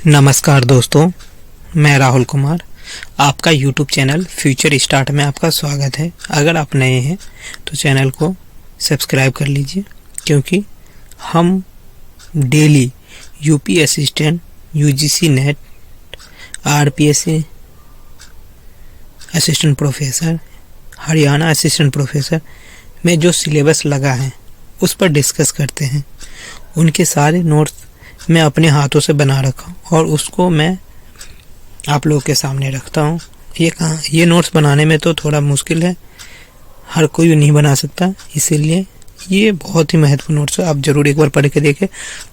नमस्कार दोस्तों, मैं राहुल कुमार। आपका YouTube चैनल फ्यूचर स्टार्ट में आपका स्वागत है। अगर आप नए हैं तो चैनल को सब्सक्राइब कर लीजिए, क्योंकि हम daily UP assistant, UGC net, RPSC assistant professor, Haryana assistant professor में जो सिलेबस लगा है उस पर डिस्कस करते हैं। उनके सारे नोट्स मैं अपने हाथों से बना रखा और उसको मैं आप लोगों के सामने रखता हूँ। ये नोट्स बनाने में तो थोड़ा मुश्किल है, हर कोई नहीं बना सकता, इसीलिए ये बहुत ही महत्वपूर्ण नोट्स है। आप ज़रूर एक बार पढ़ के देखें,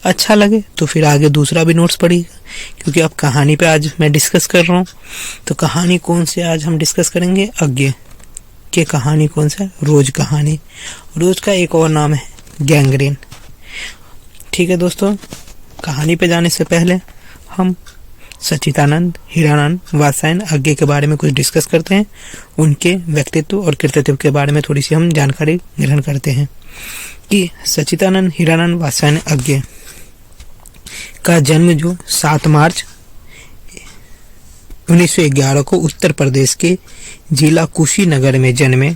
अच्छा लगे तो फिर आगे दूसरा भी नोट्स पढ़िएगा। क्योंकि अब कहानी पे आज मैं डिस्कस कर रहा हूँ, तो कहानी कौन से आज हम डिस्कस करेंगे? अज्ञे के कहानी कौन सा है? रोज कहानी। रोज का एक और नाम है गैंग्रीन। ठीक है दोस्तों, कहानी पे जाने से पहले हम सच्चिदानंद हीरानंद वात्स्यायन अज्ञे के बारे में कुछ डिस्कस करते हैं। उनके व्यक्तित्व और कृतित्व के बारे में थोड़ी सी हम जानकारी ग्रहण करते हैं कि सच्चिदानंद हीरानंद वात्स्यायन अज्ञे का जन्म जो 7 मार्च 1911 को उत्तर प्रदेश के जिला कुशीनगर में जन्मे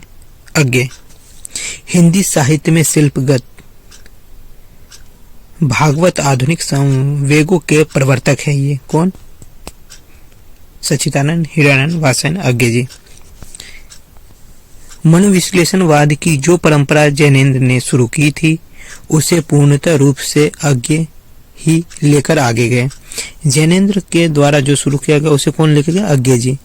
अज्ञे हिंदी साहित्य में शिल्पगत भागवत आधुनिक संवेगों के प्रवर्तक है। ये कौन? सच्चिदानंद हीरानंद वात्स्यायन अज्ञे जी। मनोविश्लेषणवाद की जो परंपरा जैनेन्द्र ने शुरू की थी, उसे पूर्णतः रूप से अज्ञे ही लेकर आगे गए। जैनेन्द्र के द्वारा जो शुरू किया गया उसे कौन लेकर गया? अज्ञे जी।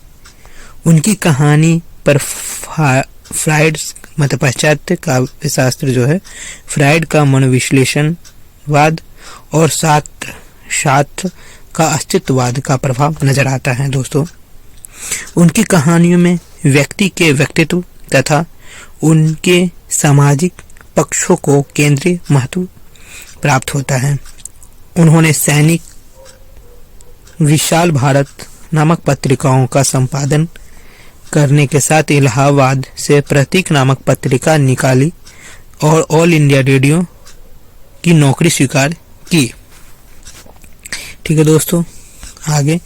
उनकी कहानी पर फ्राइड मतलब पाश्चात्य काव्य शास्त्र जो है, फ्राइड का मनोविश्लेषणवाद और शास्त्र का अस्तित्ववाद का प्रभाव नजर आता है। दोस्तों, उनकी कहानियों में व्यक्ति के व्यक्तित्व तथा उनके सामाजिक पक्षों को केंद्रीय महत्व प्राप्त होता है। उन्होंने सैनिक, विशाल भारत नामक पत्रिकाओं का संपादन करने के साथ इलाहाबाद से प्रतीक नामक पत्रिका निकाली और ऑल इंडिया रेडियो की नौकरी स्वीकार की। ठीक है दोस्तों, आगे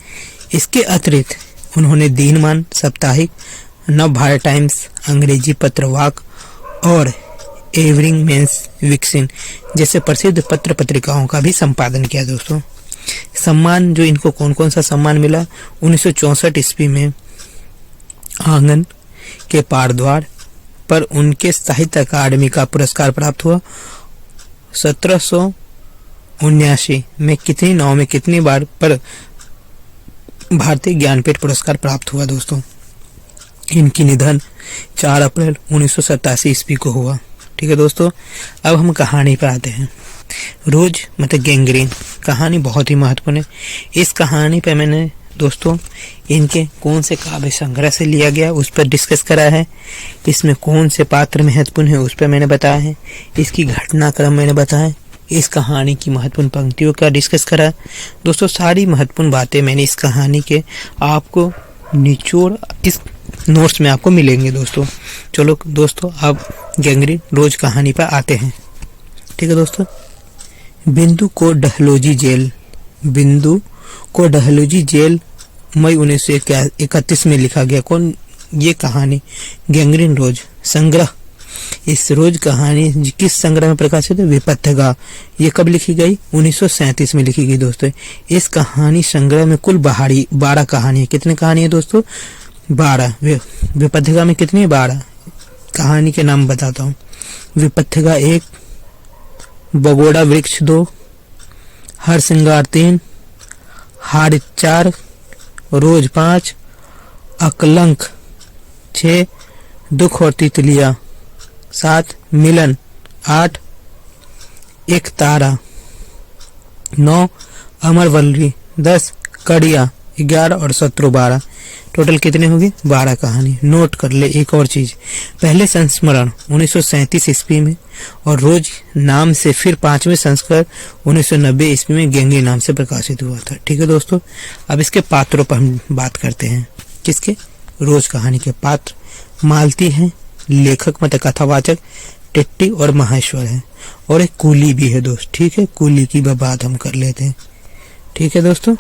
इसके अतिरिक्त उन्होंने दिनमान, साप्ताहिक, नव भारत टाइम्स, अंग्रेजी पत्र वाक और एवरिंग मेंस विक्सिन जैसे प्रसिद्ध पत्र पत्रिकाओं का भी संपादन किया। दोस्तों, सम्मान जो इनको कौन कौन सा सम्मान मिला? 1964 ईस्वी में आंगन के पारद्वार पर उनके साहित्य अकादमी का पुरस्कार प्राप्त हुआ। 1779 में कितनी नाव में कितनी बार पर भारतीय ज्ञानपीठ पुरस्कार प्राप्त हुआ। दोस्तों, इनकी निधन 4 अप्रैल 1987 ईस्वी को हुआ। ठीक है दोस्तों, अब हम कहानी पर आते हैं। रोज मतलब गैंग्रीन कहानी बहुत ही महत्वपूर्ण है। इस कहानी पे मैंने दोस्तों इनके कौन से काव्य संग्रह से लिया गया उस पर डिस्कस करा है। इसमें कौन से पात्र महत्वपूर्ण है उस पर मैंने बताया है। इसकी घटनाक्रम मैंने बताया। इस कहानी की महत्वपूर्ण पंक्तियों का डिस्कस करा। दोस्तों, सारी महत्वपूर्ण बातें मैंने इस कहानी के आपको निचोड़ इस नोट्स में आपको मिलेंगे। दोस्तों, चलो दोस्तों, अब गैंग्रीन रोज कहानी पर आते हैं। ठीक है दोस्तों, बिंदु को डहलोजी जेल मई 1931 में लिखा गया। कौन? ये कहानी गैंग्रीन रोज संग्रह। इस रोज कहानी किस संग्रह में प्रकाशित है? विपथ्यगा। ये कब लिखी गई? 1937 में लिखी गई। दोस्तों, इस कहानी संग्रह में कुल 12 कहानी है। कितनी कहानी है दोस्तों? 12। विपथ्यगा में कितनी? 12। कहानी के नाम बताता हूँ। विपथ्यगा 1, बगोड़ा वृक्ष 2, हरसिंगार 3, हाड़ 4, रोज 5, अकलंक 6, दुख और तितलियां 7, मिलन 8, एक तारा 9, अमरवल्ली 10, कड़िया 11 और शत्रु 12। टोटल कितने होगी? 12 कहानी। नोट कर ले एक और चीज, पहले संस्मरण 1937 ईस्वी में और रोज नाम से फिर 5वें संस्करण 1990 ईस्वी में गैंग्रीन नाम से प्रकाशित हुआ था। ठीक है दोस्तों, अब इसके पात्रों पर हम बात करते हैं। किसके? रोज कहानी के पात्र मालती हैं, लेखक मतलब कथावाचक टिट्टी और माहेश्वर है, और एक कूली भी है दोस्त। ठीक है, कूली की बात हम कर लेते हैं। ठीक है दोस्तों,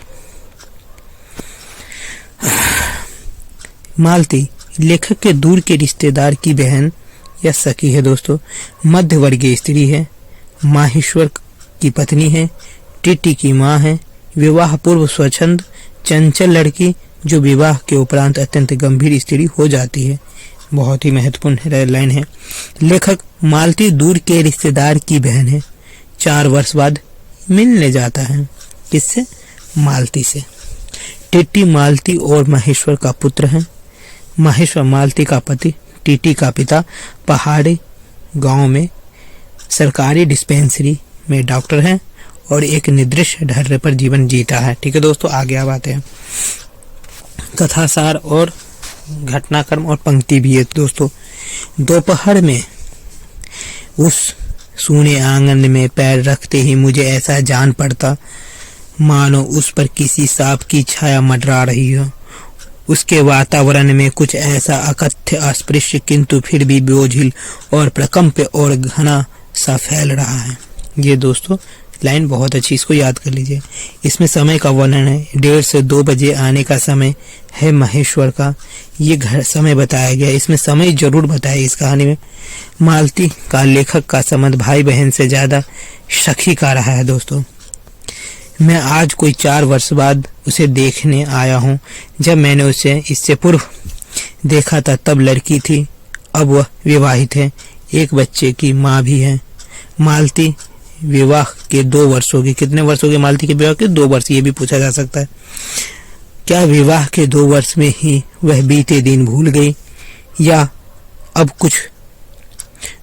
मालती लेखक के दूर के रिश्तेदार की बहन या सखी है दोस्तों। मध्य वर्गीय स्त्री है, माहेश्वर की पत्नी है, टीटी की माँ है, विवाह पूर्व स्वच्छंद चंचल लड़की जो विवाह के उपरांत अत्यंत गंभीर स्त्री हो जाती है। बहुत ही महत्वपूर्ण लाइन है। लेखक मालती दूर के रिश्तेदार की बहन है, 4 वर्ष बाद मिलने जाता है। किससे? मालती से। टीटी मालती और माहेश्वर का पुत्र है। माहेश्वर मालती का पति, टीटी का पिता पहाड़ी गांव में सरकारी डिस्पेंसरी में डॉक्टर है और एक निर्दिष्ट ढर्रे पर जीवन जीता है। ठीक है दोस्तों, आगे अब आते हैं। कथासार और घटनाक्रम और पंक्ति भी है दोस्तों। दोपहर में उस सूने आंगन में पैर रखते ही मुझे ऐसा जान पड़ता मानो उस पर किसी सांप की छाया मंडरा रही हो। उसके वातावरण में कुछ ऐसा अकथ्य अस्पृश्य किंतु फिर भी बोझिल और प्रकंप और घना सा फैल रहा है। ये दोस्तों लाइन बहुत अच्छी, इसको याद कर लीजिए। इसमें समय का वर्णन है। 1:30 से 2 बजे आने का समय है महेश्वर का। ये घर समय बताया गया, इसमें समय जरूर बताया इस कहानी में। मालती का लेखक का संबंध भाई बहन से ज्यादा सखी का रहा है दोस्तों। मैं आज कोई 4 वर्ष बाद उसे देखने आया हूँ। जब मैंने उसे इससे पूर्व देखा था तब लड़की थी, अब वह विवाहित है, एक बच्चे की माँ भी है। मालती विवाह के 2 वर्ष हो गए। कितने वर्ष हो गए मालती के विवाह के? 2 वर्ष, ये भी पूछा जा सकता है। क्या विवाह के 2 वर्ष में ही वह बीते दिन भूल गई या अब कुछ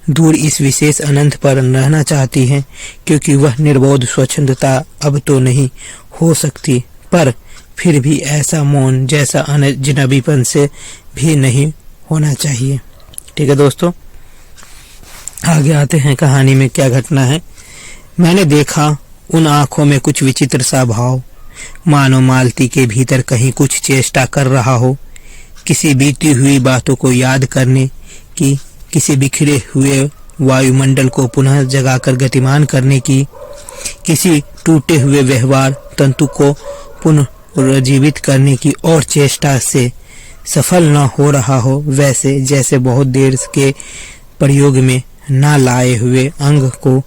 दूर इस विशेष अनंत पर रहना चाहती है? क्योंकि वह निर्बोध स्वच्छंदता अब तो नहीं हो सकती, पर फिर भी ऐसा मौन जैसा अजनबीपन से भी नहीं होना चाहिए। ठीक है दोस्तों, आगे आते हैं। कहानी में क्या घटना है? मैंने देखा उन आंखों में कुछ विचित्र सा भाव, मानो मालती के भीतर कहीं कुछ चेष्टा कर रहा हो, किसी बीती हुई बातों को याद करने की, किसी बिखरे हुए वायुमंडल को पुनः जगाकर गतिमान करने की, किसी टूटे हुए व्यवहार तंतु को पुनर्जीवित करने की और चेष्टा से सफल न हो रहा हो, वैसे जैसे बहुत देर के प्रयोग में न लाए हुए अंग को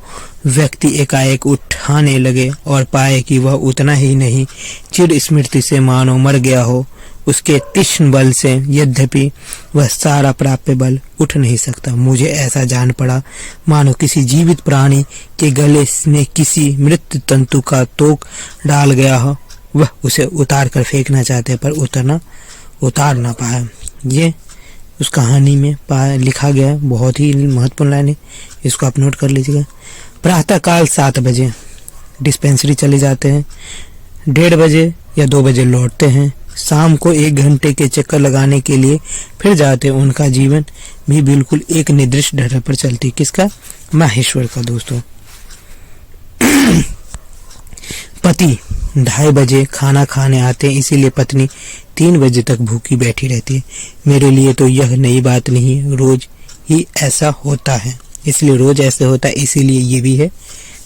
व्यक्ति एकाएक उठाने लगे और पाए कि वह उतना ही नहीं, चिर स्मृति से मानो मर गया हो। उसके तीक्ष्ण बल से यद्यपि वह सारा प्राप्य बल उठ नहीं सकता। मुझे ऐसा जान पड़ा मानो किसी जीवित प्राणी के गले में किसी मृत तंतु का तोक डाल गया हो। वह उसे उतार कर फेंकना चाहते पर उतार ना पाया। ये उस कहानी में लिखा गया है। बहुत ही महत्वपूर्ण लाइन है, इसको आप नोट कर लीजिएगा। प्रातःकाल 7 बजे डिस्पेंसरी चले जाते हैं, 1:30 बजे या 2 बजे लौटते हैं। शाम को 1 घंटे के चक्कर लगाने के लिए फिर जाते हैं। उनका जीवन भी बिल्कुल एक निर्दिष्ट ढर्रे पर चलती। किसका? माहेश्वर का दोस्तों। पति 2:30 बजे खाना खाने आते हैं, इसीलिए पत्नी 3 बजे तक भूखी बैठी रहती है। मेरे लिए तो यह नई बात नहीं है, रोज ही ऐसा होता है। इसलिए रोज ऐसे होता है, इसीलिए ये भी है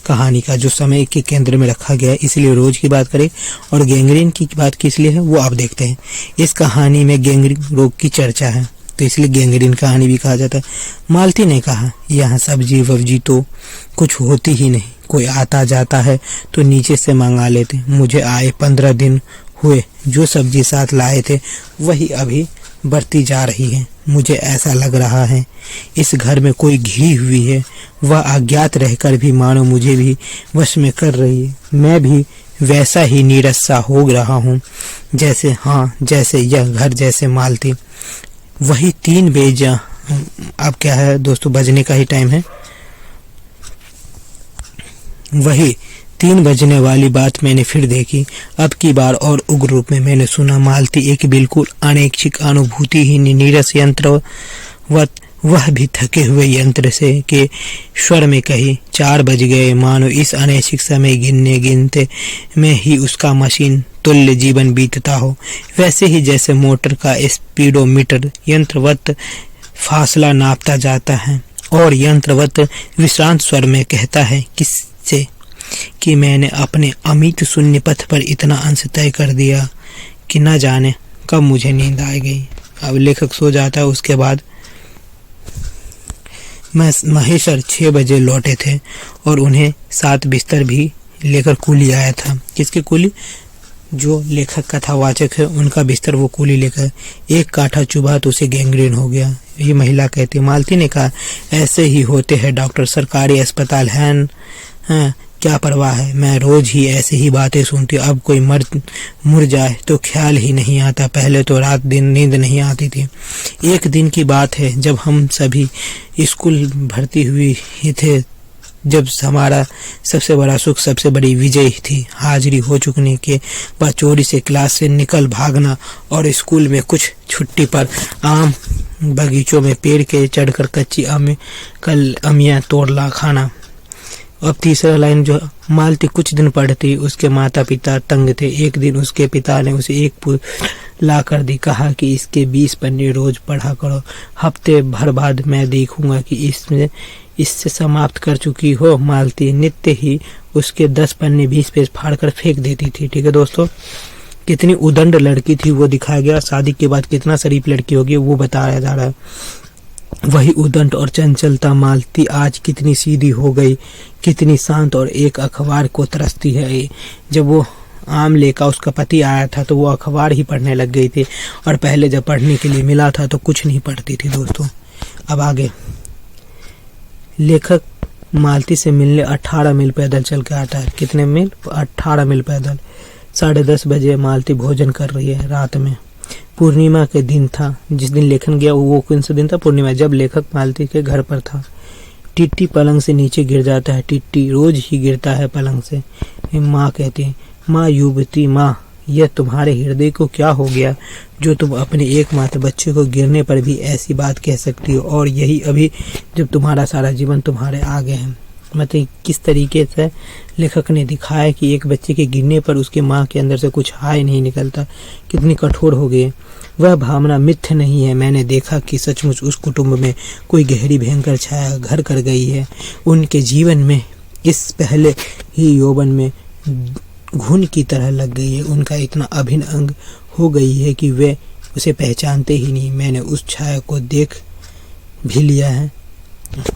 कहानी का जो समय के केंद्र में रखा गया है। इसलिए रोज की बात करें और गैंग्रीन की बात किस लिए है वो आप देखते हैं। इस कहानी में गैंग्रीन रोग की चर्चा है, तो इसलिए गैंग्रीन कहानी भी कहा जाता है। मालती ने कहा, यहाँ सब्जी वब्जी तो कुछ होती ही नहीं, कोई आता जाता है तो नीचे से मंगा लेते। मुझे आए 15 दिन हुए, जो सब्जी साथ लाए थे वही अभी बढ़ती जा रही है। मुझे ऐसा लग रहा है इस घर में कोई घिरी हुई है, वह अज्ञात रहकर भी मानो मुझे भी वश में कर रही है। मैं भी वैसा ही नीरस सा हो रहा हूँ जैसे यह घर, जैसे मालती। वही 3 बजे, अब क्या है दोस्तों, बजने का ही टाइम है। वही 3 बजने वाली बात मैंने फिर देखी। अब की बार और उग्र रूप में मैंने सुना। मालती एक बिल्कुल अनैच्छिक अनुभूति ही नीरस यंत्रवत, वह भी थके हुए यंत्र से के स्वर में कही, 4 बज गए। मानो इस अनैच्छिक समय गिनते में ही उसका मशीन तुल्य जीवन बीतता हो। वैसे ही जैसे मोटर का स्पीडोमीटर यंत्रवत फासला नापता जाता है और यंत्रवत विश्रांत स्वर में कहता है किससे कि मैंने अपने अमित शून्य पथ पर इतना अंश तय कर दिया कि न जाने कब मुझे नींद आ गई। अब लेखक सो जाता है। उसके बाद महेश्वर 6 बजे लौटे थे और उन्हें 7 बिस्तर भी लेकर कूली आया था। किसके कूली? जो लेखक कथावाचक है उनका बिस्तर वो कूली लेकर। एक काठा चुभा तो उसे गैंग्रीन हो गया। ये महिला कहती। मालती ने कहा, ऐसे ही होते हैं डॉक्टर, सरकारी अस्पताल है हाँ, क्या परवाह है, मैं रोज ही ऐसे ही बातें सुनती। अब कोई मुर जाए तो ख्याल ही नहीं आता। पहले तो रात दिन नींद नहीं आती थी। एक दिन की बात है जब हम सभी स्कूल भर्ती हुई ही थे, जब हमारा सबसे बड़ा सुख, सबसे बड़ी विजय थी हाजिरी हो चुकने के बाद चोरी से क्लास से निकल भागना और स्कूल में कुछ छुट्टी पर आम बगीचों में पेड़ के चढ़कर कच्ची अमियाँ तोड़ ला खाना। अब तीसरा लाइन जो मालती कुछ दिन पढ़ती, उसके माता पिता तंग थे। एक दिन उसके पिता ने उसे एक पुस्तक ला कर दी, कहा कि इसके 20 पन्ने रोज पढ़ा करो, हफ्ते भर बाद मैं देखूंगा कि इससे समाप्त कर चुकी हो। मालती नित्य ही उसके 10 पन्ने 20 पेज फाड़ कर फेंक देती थी। ठीक है दोस्तों, कितनी उदंड लड़की थी वो दिखाया गया। शादी के बाद कितना शरीफ लड़की होगी वो बताया जा रहा है। वही उदंड और चंचलता मालती आज कितनी सीधी हो गई, कितनी शांत और एक अखबार को तरसती है। जब वो आम लेकर उसका पति आया था तो वो अखबार ही पढ़ने लग गई थी और पहले जब पढ़ने के लिए मिला था तो कुछ नहीं पढ़ती थी दोस्तों। अब आगे लेखक मालती से मिलने 18 मील पैदल चल के आता है। कितने मील? 18 मील पैदल। 10:30 बजे मालती भोजन कर रही है रात में। पूर्णिमा के दिन था जिस दिन लेखन गया। वो कौन सा दिन था? पूर्णिमा, जब लेखक मालती के घर पर था। टिट्टी पलंग से नीचे गिर जाता है। टिट्टी रोज ही गिरता है पलंग से। माँ कहती है, माँ युवती, माँ यह तुम्हारे हृदय को क्या हो गया जो तुम अपने एकमात्र बच्चे को गिरने पर भी ऐसी बात कह सकती हो, और यही अभी जब तुम्हारा सारा जीवन तुम्हारे आगे है। मतलब किस तरीके से लेखक ने दिखाया कि एक बच्चे के गिरने पर उसके माँ के अंदर से कुछ हाय नहीं निकलता, कितनी कठोर हो गई। वह भावना मिथ्य नहीं है। मैंने देखा कि सचमुच उस कुटुंब में कोई गहरी भयंकर छाया घर कर गई है। उनके जीवन में इस पहले ही यौवन में घुन की तरह लग गई है। उनका इतना अभिन्न अंग हो गई है कि वे उसे पहचानते ही नहीं। मैंने उस छाया को देख भी लिया है।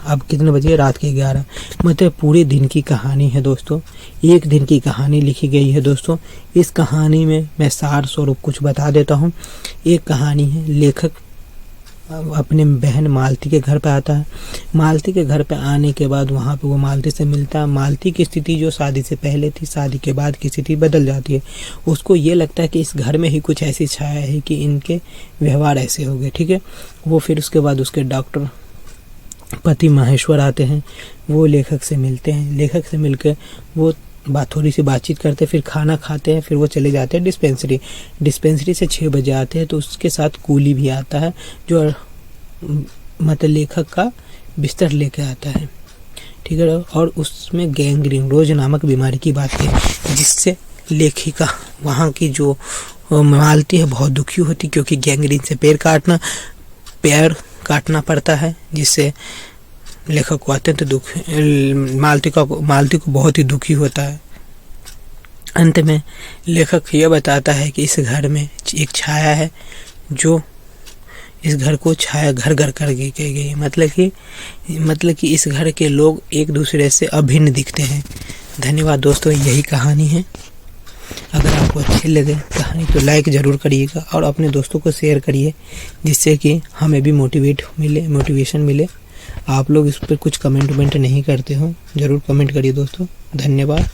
अब कितने बजे? रात के 11। मतलब पूरे दिन की कहानी है दोस्तों। एक दिन की कहानी लिखी गई है दोस्तों। इस कहानी में मैं सार स्वरूप कुछ बता देता हूँ। एक कहानी है, लेखक अपने बहन मालती के घर पे आता है। मालती के घर पे आने के बाद वहाँ पे वो मालती से मिलता है। मालती की स्थिति जो शादी से पहले थी, शादी के बाद की स्थिति बदल जाती है। उसको ये लगता है कि इस घर में ही कुछ ऐसी छाया है कि इनके व्यवहार ऐसे हो गए। ठीक है, वो फिर उसके बाद उसके डॉक्टर पति महेश्वर आते हैं। वो लेखक से मिलते हैं। लेखक से मिलकर वो थोड़ी सी बातचीत करते हैं, फिर खाना खाते हैं, फिर वो चले जाते हैं डिस्पेंसरी से 6 बजे आते हैं। तो उसके साथ कूली भी आता है जो मतलब लेखक का बिस्तर लेके आता है। ठीक है, और उसमें गैंग्रीन रोज नामक बीमारी की बात है, जिससे लेखिका वहाँ की जो मालती है बहुत दुखी होती, क्योंकि गैंग्रीन से पैर काटना पड़ता है, जिससे लेखक को अत्यंत दुख, मालती को बहुत ही दुखी होता है। अंत में लेखक यह बताता है कि इस घर में एक छाया है जो इस घर को छाया घर कर गई। मतलब कि इस घर के लोग एक दूसरे से अभिन्न दिखते हैं। धन्यवाद दोस्तों, यही कहानी है। अगर आपको अच्छी लगे कहानी तो लाइक ज़रूर करिएगा और अपने दोस्तों को शेयर करिए, जिससे कि हमें भी मोटिवेशन मिले। आप लोग इस पर कुछ कमेंट नहीं करते हो, ज़रूर कमेंट करिए दोस्तों। धन्यवाद।